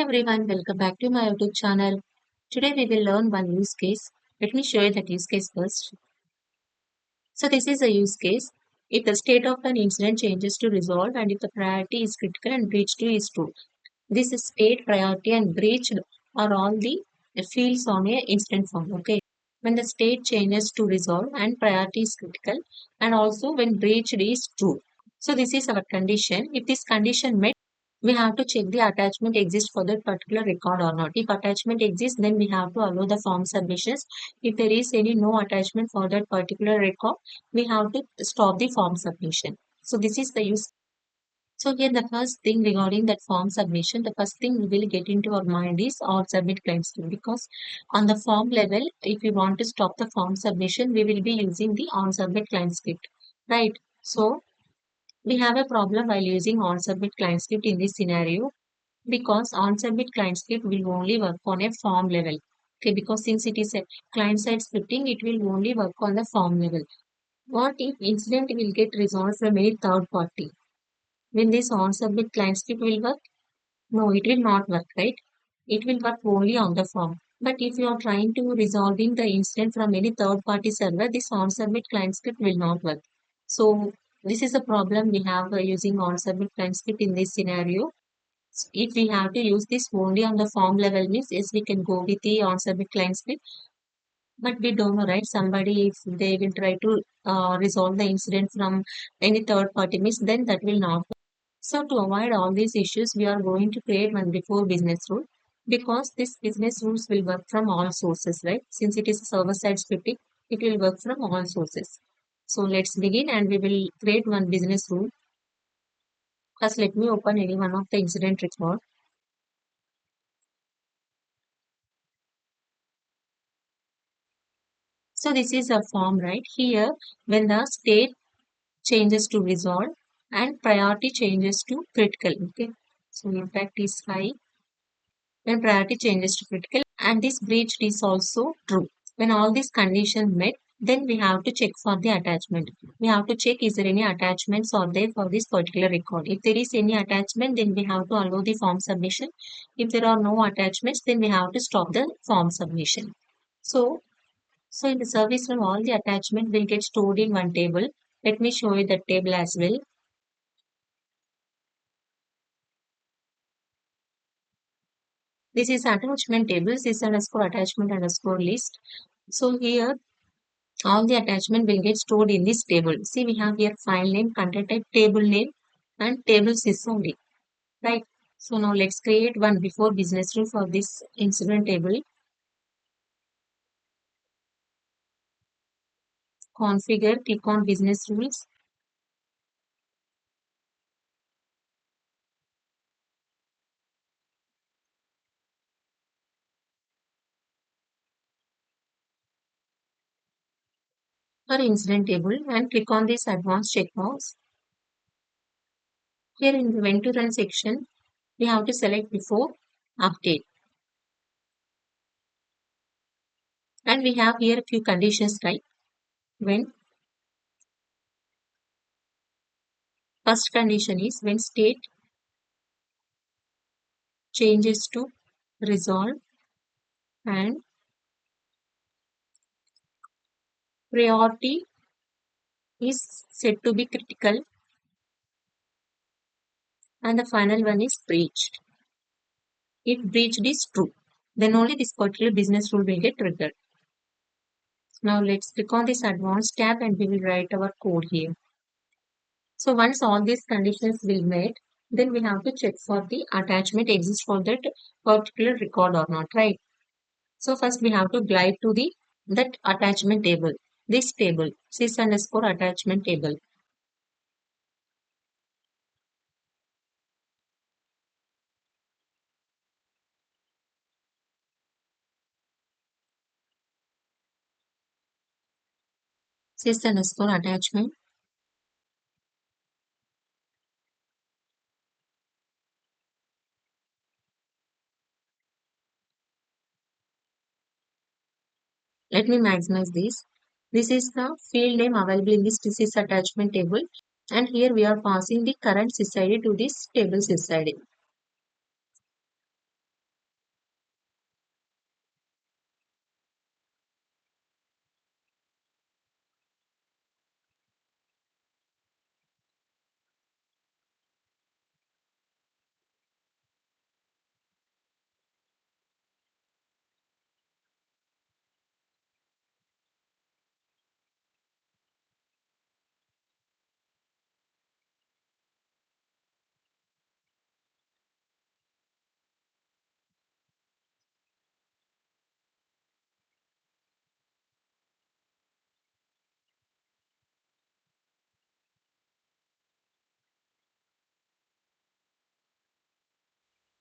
everyone, welcome back to my YouTube channel. Today we will learn one use case. Let me show you that use case first. So this is a use case. If the state of an incident changes to resolve and if the priority is critical and breach to is true. This is state, priority and breach are all the fields on a incident form. Okay. When the state changes to resolve and priority is critical and also when breach is true. So this is our condition. If this condition met, we have to check the attachment exists for that particular record or not. If attachment exists, then we have to allow the form submissions. If there is any no attachment for that particular record, we have to stop the form submission. So this is the use. So here the first thing regarding that form submission, the first thing we will get into our mind is on submit claim scheme because on the form level, if we want to stop the form submission, we will be using the on submit client script, right? So we have a problem while using on submit client script in this scenario because on submit client script will only work on a form level. Okay, because since it is a client side scripting, it will only work on the form level. What if incident will get resolved from a third party? When this on submit client script will work? No, it will not work, right? It will work only on the form. But if you are trying to resolving the incident from any third party server, this on submit client script will not work. So this is a problem we have using on submit client script in this scenario. If we have to use this only on the form level means yes, we can go with the on submit client script. But we don't know, right? Somebody, if they will try to resolve the incident from any third party means then that will not work. So to avoid all these issues, we are going to create one before business rule because this business rules will work from all sources, right? Since it is server side scripting, it will work from all sources. So let's begin and we will create one business rule. First, let me open any one of the incident record. So this is a form, right? Here, when the state changes to resolve and priority changes to critical, okay? So impact is high when priority changes to critical and this breach is also true. When all these conditions met, then we have to check for the attachment. We have to check is there any attachments are there for this particular record. If there is any attachment, then we have to allow the form submission. If there are no attachments, then we have to stop the form submission. So in the service room, all the attachment will get stored in one table. Let me show you the table as well. This is attachment tables. This underscore attachment underscore list. So here all the attachment will get stored in this table. See, we have here file name, content type, table name, and table sysonly, right? So now let's create one before business rule for this incident table. Configure, click on business rules. For incident table and click on this advanced checkbox. Here in the when to run section, we have to select before update. And we have here a few conditions type. When first condition is when state changes to resolve and priority is said to be critical and the final one is breached. If breached is true, then only this particular business rule will get triggered. Now let's click on this advanced tab and we will write our code here. So once all these conditions will met, then we have to check for the attachment exists for that particular record or not, right? So first we have to glide to the that attachment table. This table, sys underscore attachment table. Sys underscore attachment. Let me maximize this. This is the field name available in this sys attachment table. And here we are passing the current sys ID to this table sys ID.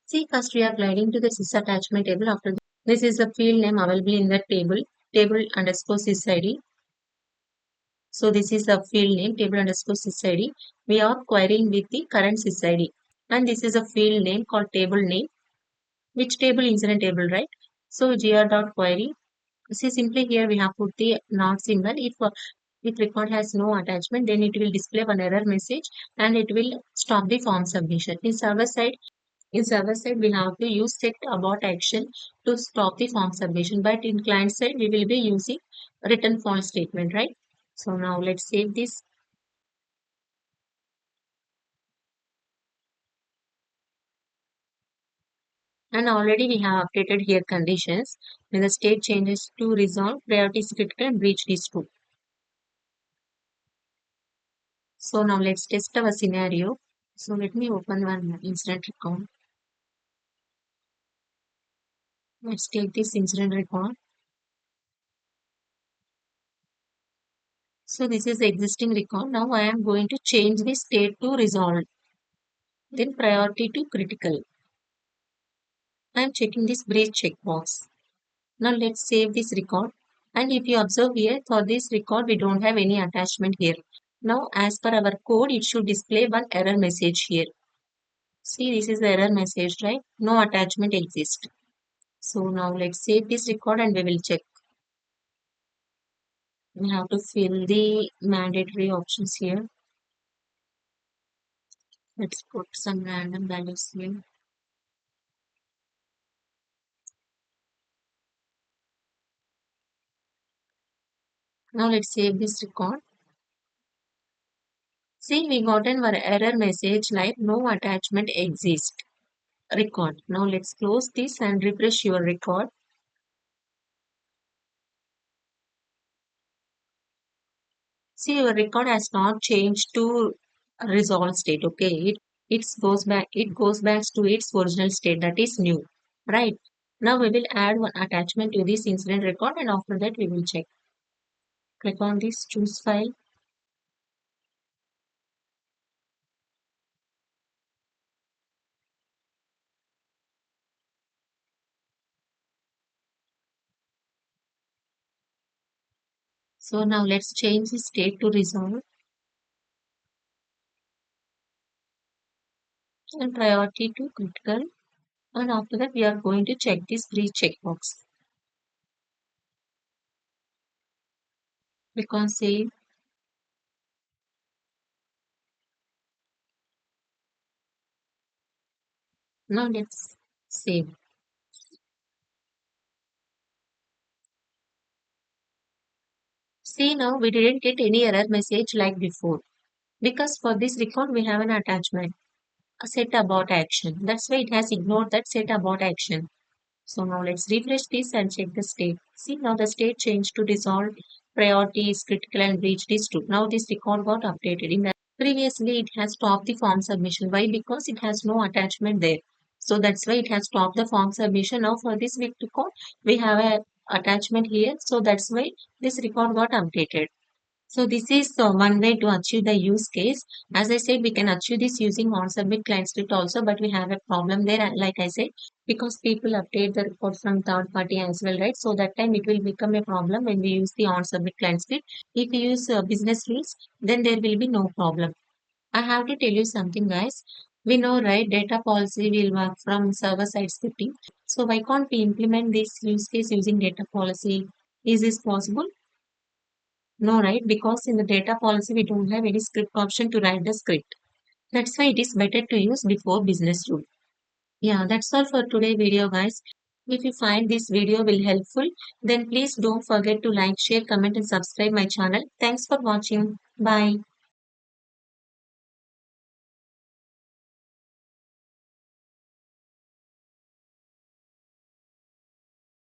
See, first we are gliding to the sys attachment table. After this is the field name available in the table, table underscore sys ID. So this is the field name, table underscore sys ID. We are querying with the current sys ID. And this is a field name called table name. Which table? Incident table, right? So gr.query. See, simply here we have put the not symbol. If record has no attachment, then it will display one error message and it will stop the form submission. In server side, we have to use set abort action to stop the form submission. But in client side, we will be using return false statement, right? So now let's save this. And already we have updated here conditions. When the state changes to resolve, priority is critical and breach these two. So now let's test our scenario. So let me open one incident record. Let's take this incident record. So this is the existing record. Now I am going to change the state to resolved. Then priority to critical. I am checking this breach checkbox. Now let's save this record. And if you observe here, for this record, we don't have any attachment here. Now, as per our code, it should display one error message here. See, this is the error message, right? No attachment exists. So now let's save this record and we will check. We have to fill the mandatory options here. Let's put some random values here. Now let's save this record. See, we got an error message like no attachment exists. Record. Now let's close this and refresh your record. See, your record has not changed to resolved state. Okay, it goes back to its original state, that is new, right? Now we will add one attachment to this incident record, and after that we will check. Click on this choose file. So now let's change the state to resolve and priority to critical. And after that we are going to check this breach checkbox. Click on save. Now let's save. See, now we didn't get any error message like before, because for this record we have an attachment, a set abort action. That's why it has ignored that set abort action. So now let's refresh this and check the state. See, now the state changed to dissolve, priority is critical and breach is true. Now this record got updated. In the previously it has stopped the form submission. Why? Because it has no attachment there. So that's why it has stopped the form submission. Now for this week record, we have a attachment here. So that's why this record got updated. So this is one way to achieve the use case. As I said, we can achieve this using on-submit client script also, but we have a problem there, like I said, because people update the report from third party as well, right? So that time it will become a problem when we use the on-submit client script. If we use business rules, then there will be no problem. I have to tell you something, guys. We know, right, data policy will work from server-side scripting. So why can't we implement this use case using data policy? Is this possible? No, right? Because in the data policy, we don't have any script option to write the script. That's why it is better to use before business rule. Yeah, that's all for today video, guys. If you find this video will helpful, then please don't forget to like, share, comment, and subscribe my channel. Thanks for watching. Bye.